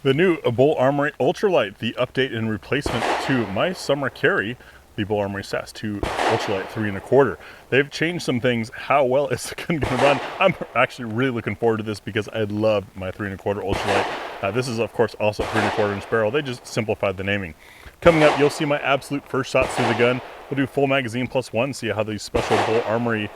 The new BUL Armory Ultralight, the update and replacement to my summer carry, the BUL Armory SAS2 Ultralight 3 1/4. They've changed some things. How well is the gun going to run? I'm actually really looking forward to this because I love my 3 1/4 Ultralight. This is of course also 3 1/4 inch barrel. They just simplified the naming. Coming up, you'll see my absolute first shots through the gun. We'll do full magazine plus one, see how these special BUL Armory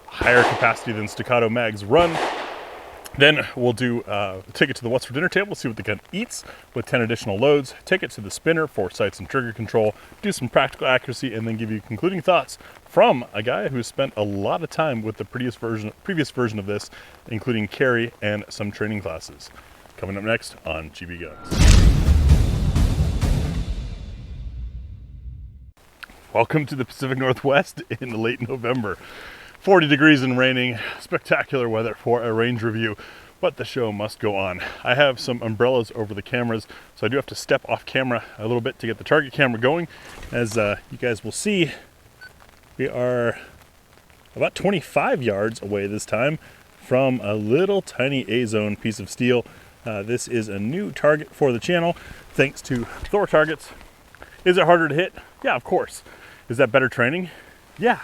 higher capacity than staccato mags run. Then we'll do take it to the what's for dinner table, see what the gun eats with 10 additional loads, take it to the spinner for sights and trigger control, do some practical accuracy, and then give you concluding thoughts from a guy who spent a lot of time with the previous version of this, including carry and some training classes. Coming up next on GBGuns. Welcome to the Pacific Northwest in late November. 40 degrees and raining, spectacular weather for a range review, but the show must go on. I have some umbrellas over the cameras, so I do have to step off camera a little bit to get the target camera going. As you guys will see, we are about 25 yards away this time from a little tiny A-zone piece of steel. This is a new target for the channel, thanks to Thor targets. Is it harder to hit? Yeah, of course. Is that better training? Yeah,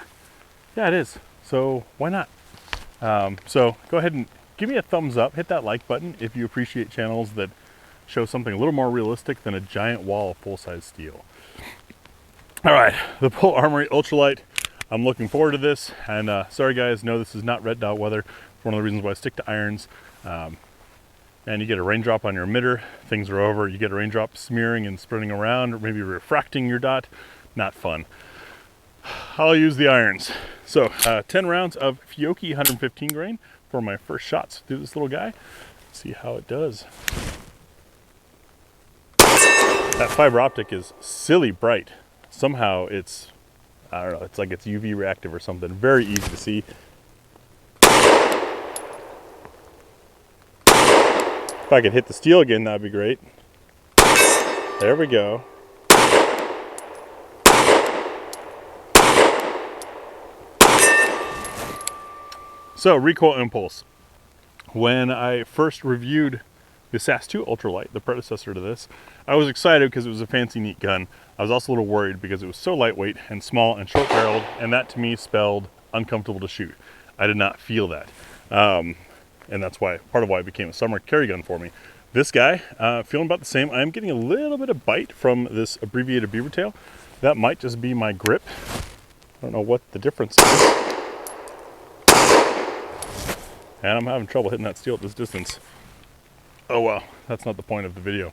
it is. So why not? So go ahead and give me a thumbs up, hit that like button if you appreciate channels that show something a little more realistic than a giant wall of full-size steel. All right, the BUL Armory Ultralight. I'm looking forward to this, and sorry guys, no, this is not red dot weather. It's one of the reasons why I stick to irons. And you get a raindrop on your emitter, things are over. You get a raindrop smearing and spreading around, or maybe refracting your dot. Not fun. I'll use the irons. So 10 rounds of Fiocchi 115 grain for my first shots through this little guy. See how it does. That fiber optic is silly bright. Somehow it's, I don't know, it's like it's UV reactive or something. Very easy to see. If I could hit the steel again, that'd be great. There we go. So, recoil impulse. When I first reviewed the SAS2 Ultralight, the predecessor to this, I was excited because it was a fancy, neat gun. I was also a little worried because it was so lightweight and small and short-barreled, and that to me spelled uncomfortable to shoot. I did not feel that. And that's why, part of why it became a summer carry gun for me. This guy, feeling about the same. I'm getting a little bit of bite from this abbreviated beaver tail. That might just be my grip. I don't know what the difference is. And I'm having trouble hitting that steel at this distance. Oh well, that's not the point of the video.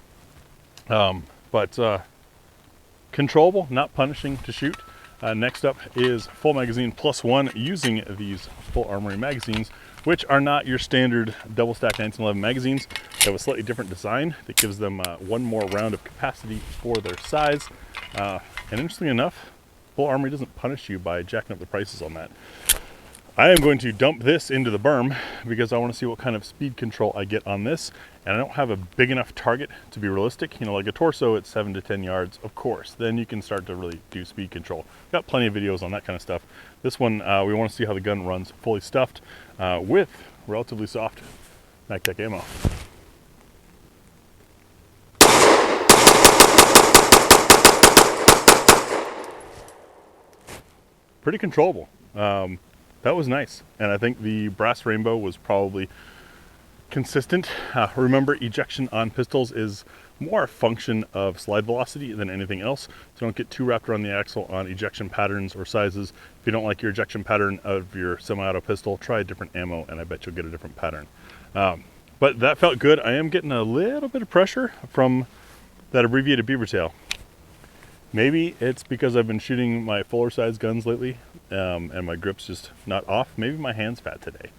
But controllable, not punishing to shoot. Next up is full magazine plus one using these BUL Armory magazines, which are not your standard double stack 1911 magazines. They have a slightly different design that gives them one more round of capacity for their size. And interestingly enough, BUL Armory doesn't punish you by jacking up the prices on that. I am going to dump this into the berm because I want to see what kind of speed control I get on this. And I don't have a big enough target to be realistic. You know, like a torso at 7 to 10 yards, of course. Then you can start to really do speed control. Got plenty of videos on that kind of stuff. This one, we want to see how the gun runs fully stuffed with relatively soft MagTech ammo. Pretty controllable. That was nice, and I think the brass rainbow was probably consistent. Remember, ejection on pistols is more a function of slide velocity than anything else, so don't get too wrapped around the axle on ejection patterns or sizes. If you don't like your ejection pattern of your semi-auto pistol, try a different ammo, and I bet you'll get a different pattern. But that felt good. I am getting a little bit of pressure from that abbreviated beaver tail. Maybe it's because I've been shooting my fuller size guns lately, and my grip's just not off. Maybe my hand's fat today.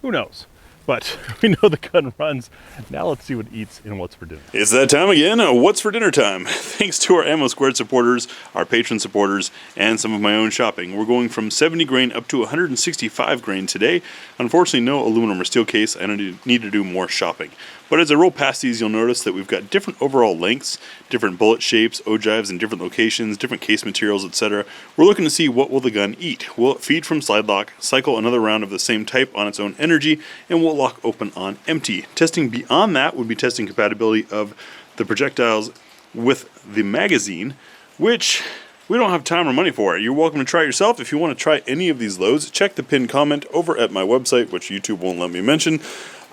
Who knows? But we know the gun runs. Now let's see what it eats in What's for Dinner. It's that time again. What's for dinner time? Thanks to our Ammo Squared supporters, our patron supporters, and some of my own shopping. We're going from 70 grain up to 165 grain today. Unfortunately, no aluminum or steel case. I need to do more shopping. But as I roll past these, you'll notice that we've got different overall lengths, different bullet shapes, ogives in different locations, different case materials, etc. We're looking to see what will the gun eat. Will it feed from slide lock, cycle another round of the same type on its own energy, and will it lock open on empty. Testing beyond that would be testing compatibility of the projectiles with the magazine, which we don't have time or money for. You're welcome to try it yourself. If you want to try any of these loads, check the pinned comment over at my website, which YouTube won't let me mention.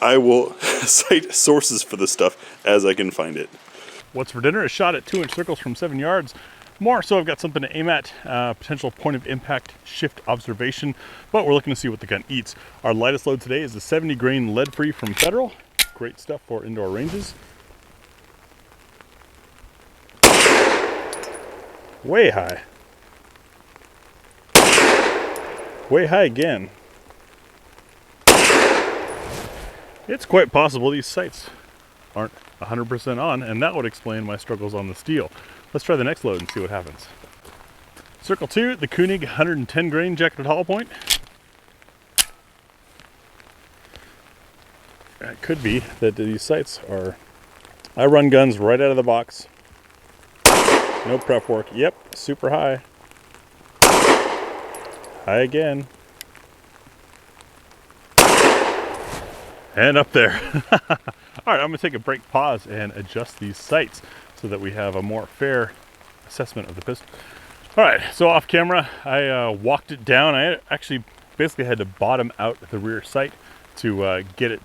I will cite sources for this stuff as I can find it. What's for dinner is shot at 2-inch circles from 7 yards. More so I've got something to aim at, potential point of impact shift observation, but we're looking to see what the gun eats. Our lightest load today is the 70 grain lead free from Federal. Great stuff for indoor ranges. Way high. Way high again. It's quite possible these sights aren't 100% on, and that would explain my struggles on the steel. Let's try the next load and see what happens. Circle 2, the Koenig 110 grain jacketed hollow point. It could be that these sights are, I run guns right out of the box. No prep work. Yep, super high. High again. And up there. All right, I'm gonna take a break, pause, and adjust these sights so that we have a more fair assessment of the pistol. All right, so off camera, I walked it down. I actually basically had to bottom out the rear sight to get it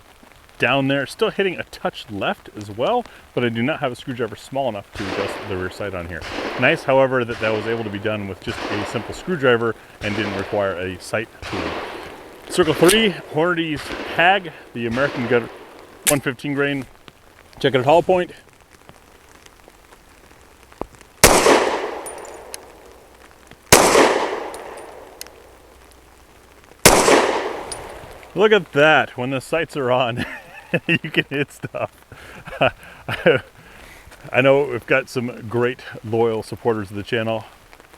down there. Still hitting a touch left as well, but I do not have a screwdriver small enough to adjust the rear sight on here. Nice, however, that was able to be done with just a simple screwdriver and didn't require a sight tool. Circle 3, Hornady's Hag, the American Gun 115 grain jacketed hollow point. Look at that, when the sights are on, you can hit stuff. I know we've got some great loyal supporters of the channel,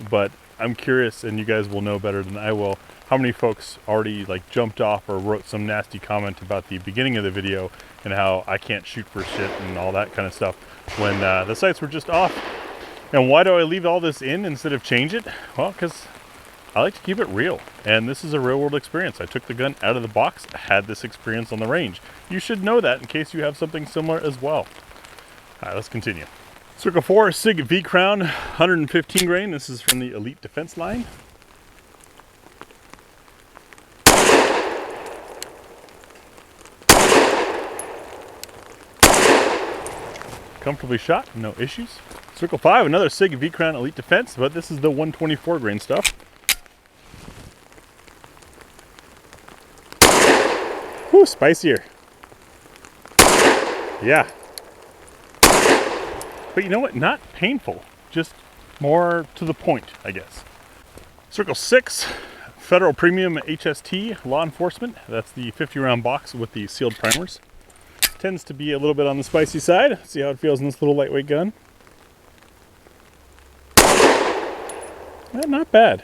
but I'm curious, and you guys will know better than I will, how many folks already like jumped off or wrote some nasty comment about the beginning of the video and how I can't shoot for shit and all that kind of stuff when the sights were just off. And why do I leave all this in instead of change it? Well, because I like to keep it real, and this is a real world experience. I took the gun out of the box, had this experience on the range. You should know that in case you have something similar as well. All right, let's continue. Circle 4, Sig V-Crown, 115 grain. This is from the Elite Defense line. Comfortably shot, no issues. Circle 5, another Sig V-Crown Elite Defense, but this is the 124 grain stuff. Whew, spicier. Yeah. But you know what? Not painful. Just more to the point, I guess. Circle 6, Federal Premium HST Law Enforcement. That's the 50 round box with the sealed primers. Tends to be a little bit on the spicy side. Let's see how it feels in this little lightweight gun. Not bad.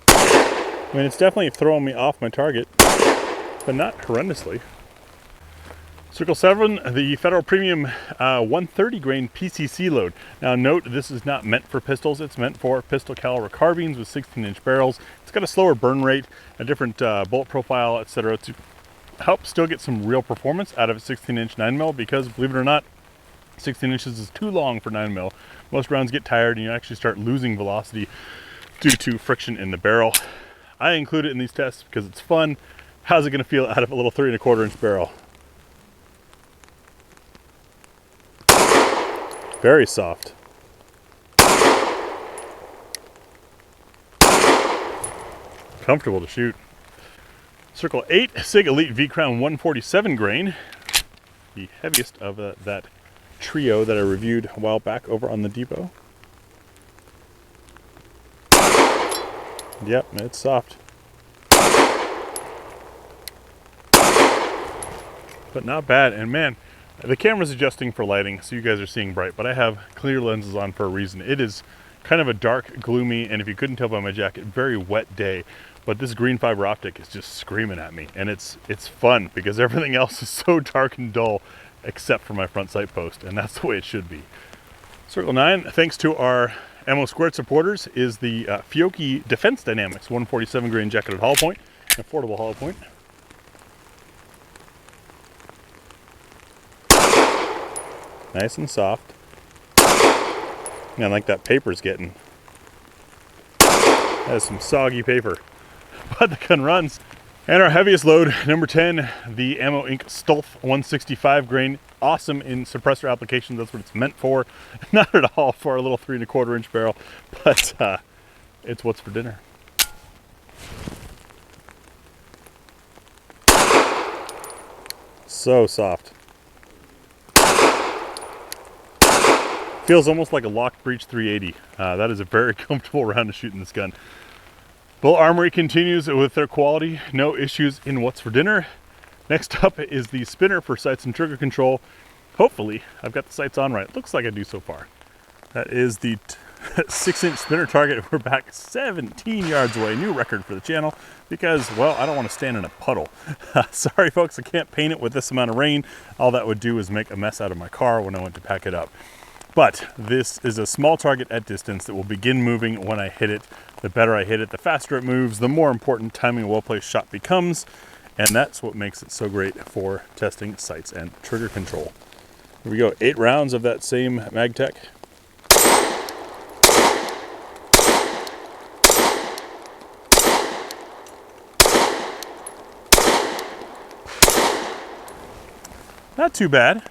I mean, it's definitely throwing me off my target, but not horrendously. Circle 7, the Federal Premium 130 grain PCC load. Now note, this is not meant for pistols. It's meant for pistol caliber carbines with 16-inch barrels. It's got a slower burn rate, a different bullet profile, etc. to help still get some real performance out of a 16-inch 9mm, because believe it or not, 16 inches is too long for 9mm. Most rounds get tired and you actually start losing velocity due to friction in the barrel. I include it in these tests because it's fun. How's it going to feel out of a little 3 1/4 inch barrel? Very soft. Comfortable to shoot. Circle 8, Sig Elite V-Crown 147 grain. The heaviest of that trio that I reviewed a while back over on the depot. Yep, it's soft. But not bad, and man, the camera's adjusting for lighting, so you guys are seeing bright, but I have clear lenses on for a reason. It is kind of a dark, gloomy, and if you couldn't tell by my jacket, very wet day. But this green fiber optic is just screaming at me, and it's fun because everything else is so dark and dull except for my front sight post, and that's the way it should be. Circle 9, thanks to our Ammo Squared supporters, is the Fiocchi Defense Dynamics 147 grain jacketed hollow point, an affordable hollow point. Nice and soft. Man, like that paper's getting. That is some soggy paper. But the gun runs. And our heaviest load, number 10, the Ammo Inc. Stulf 165 grain. Awesome in suppressor applications. That's what it's meant for. Not at all for a little 3 1/4 inch barrel, but it's what's for dinner. So soft. Feels almost like a lock breech 380. That is a very comfortable round to shoot in this gun. BUL Armory continues with their quality. No issues in what's for dinner. Next up is the spinner for sights and trigger control. Hopefully, I've got the sights on right. Looks like I do so far. That is the 6-inch spinner target. We're back 17 yards away. New record for the channel because, well, I don't want to stand in a puddle. Sorry, folks, I can't paint it with this amount of rain. All that would do is make a mess out of my car when I went to pack it up. But this is a small target at distance that will begin moving when I hit it. The better I hit it, the faster it moves, the more important timing a well-placed shot becomes. And that's what makes it so great for testing sights and trigger control. Here we go, 8 rounds of that same MagTech. Not too bad.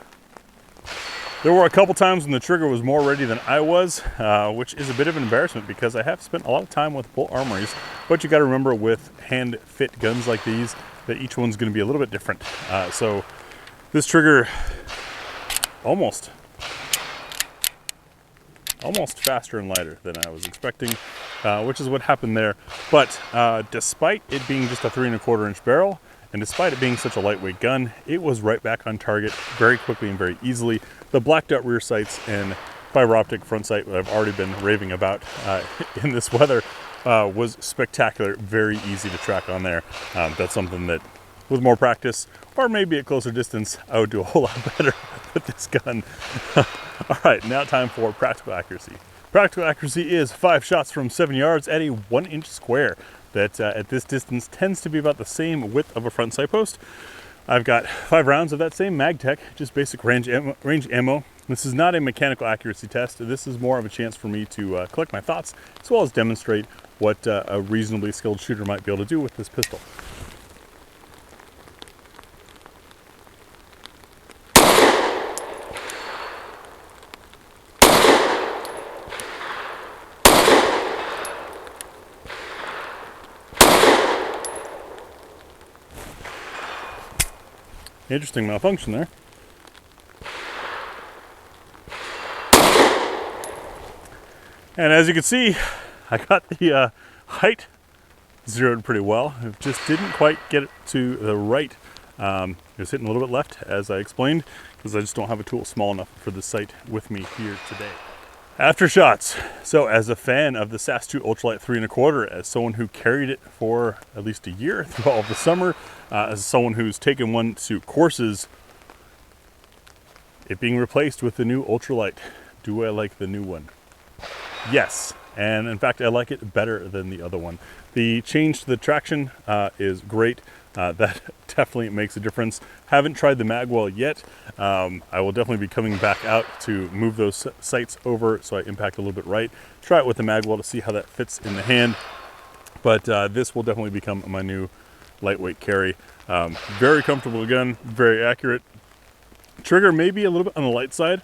There were a couple times when the trigger was more ready than I was, which is a bit of an embarrassment because I have spent a lot of time with BUL Armories. But you got to remember with hand-fit guns like these that each one's going to be a little bit different. So this trigger almost faster and lighter than I was expecting, which is what happened there. But despite it being just a 3 1/4 inch barrel, and despite it being such a lightweight gun, it was right back on target very quickly and very easily. The blacked out rear sights and fiber optic front sight that I've already been raving about in this weather was spectacular, very easy to track on there. That's something that with more practice, or maybe at closer distance, I would do a whole lot better with this gun. All right, now time for practical accuracy. Practical accuracy is 5 shots from 7 yards at a 1-inch square. That at this distance tends to be about the same width of a front sight post. I've got 5 rounds of that same MagTech, just basic range ammo. This is not a mechanical accuracy test. This is more of a chance for me to collect my thoughts, as well as demonstrate what a reasonably skilled shooter might be able to do with this pistol. Interesting malfunction there. And as you can see, I got the height zeroed pretty well. It just didn't quite get it to the right. It was hitting a little bit left, as I explained, because I just don't have a tool small enough for the sight with me here today. After shots. So as a fan of the SAS2 Ultralight 3 1/4, as someone who carried it for at least a year through all of the summer, as someone who's taken one to courses, it being replaced with the new Ultralight, do I like the new one? Yes, and in fact I like it better than the other one. The change to the traction is great. That definitely makes a difference. Haven't tried the magwell yet. I will definitely be coming back out to move those sights over so I impact a little bit right. Try it with the magwell to see how that fits in the hand. But this will definitely become my new lightweight carry. Very comfortable gun, very accurate. Trigger may be a little bit on the light side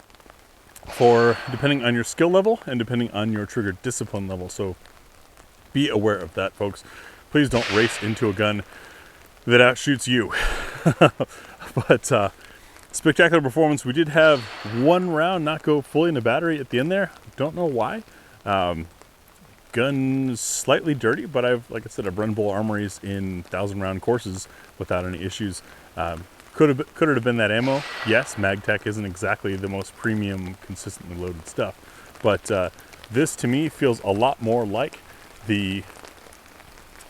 for depending on your skill level and depending on your trigger discipline level. So be aware of that, folks. Please don't race into a gun that outshoots you. But spectacular performance. We did have 1 round not go fully into battery at the end there. Don't know why. Gun's slightly dirty, but like I said, I've run BUL Armories in 1,000-round courses without any issues. Could it have been that ammo? Yes, MagTech isn't exactly the most premium, consistently loaded stuff. But this, to me, feels a lot more like the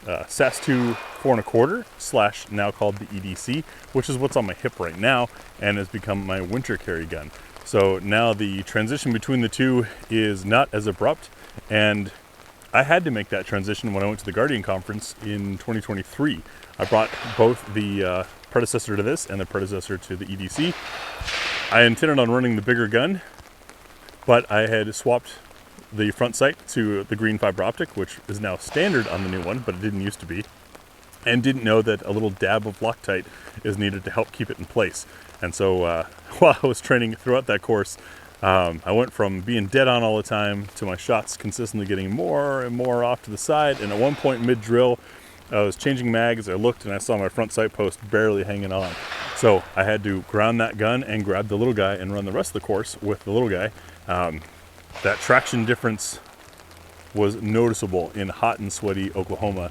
SAS2 4 1/4 / now called the EDC, which is what's on my hip right now and has become my winter carry gun. So now the transition between the two is not as abrupt, and I had to make that transition when I went to the Guardian conference in 2023. I brought both the predecessor to this and the predecessor to the EDC. I intended on running the bigger gun, but I had swapped the front sight to the green fiber optic, which is now standard on the new one, but it didn't used to be, and didn't know that a little dab of Loctite is needed to help keep it in place. And so while I was training throughout that course, I went from being dead on all the time to my shots consistently getting more and more off to the side, and at one point mid-drill, I was changing mags, I looked and I saw my front sight post barely hanging on. So I had to ground that gun and grab the little guy and run the rest of the course with the little guy. That traction difference was noticeable in hot and sweaty Oklahoma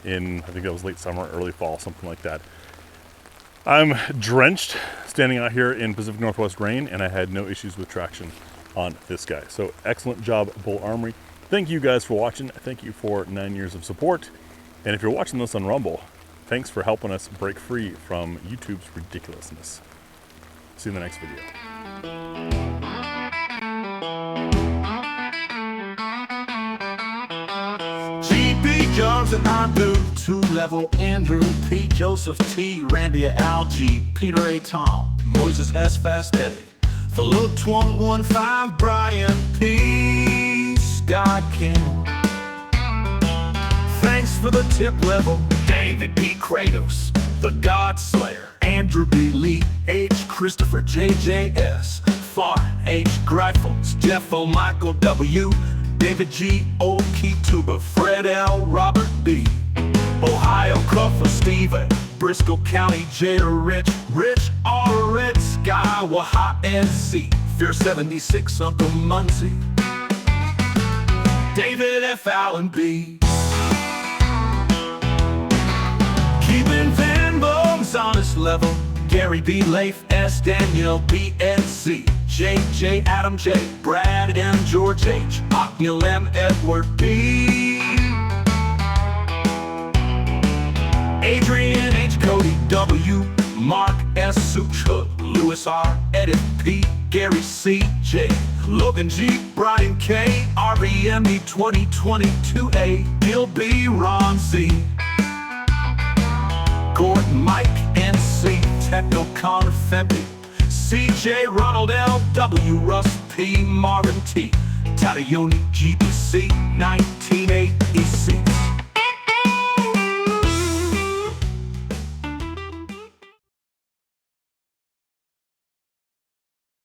in, I think it was late summer, early fall, something like that. I'm drenched standing out here in Pacific Northwest rain, and I had no issues with traction on this guy. So excellent job, BUL Armory. Thank you guys for watching. Thank you for 9 years of support. And if you're watching this on Rumble, thanks for helping us break free from YouTube's ridiculousness. See you in the next video. GBGuns and I do 2-level Andrew P, Joseph T, Randy Al G, Peter A, Tom, Moses S, Fast Eddie, the little 115 Brian P, Scott King. Thanks for the tip level, David B, Kratos, the God Slayer, Andrew B, Lee H, Christopher J, J, S, Far H, Greifels, Jeff O, Michael W, David G, Old Key Tuba, Fred L, Robert B, Ohio Cuffer, Steve A, Briscoe County, Jada Rich, Rich R, Red Sky, Waha NC, Fear 76, Uncle Muncie, David F, Allen B. Keeping Van Bones honest level, Gary B, Leif S, Daniel B, NC, J, Adam J, Brad M, George H, Ocknell M, Edward B, Adrian H, Cody W, Mark S, Such Hook, Lewis R, Edith P, Gary C, J, Logan G, Brian K, RBME 2022A, Bill B, Ron C, Gordon Mike NC, Techno Connor Femby, CJ Ronald L, W, Russ P, Marvin T, Tadayoni GBC 1980 EC.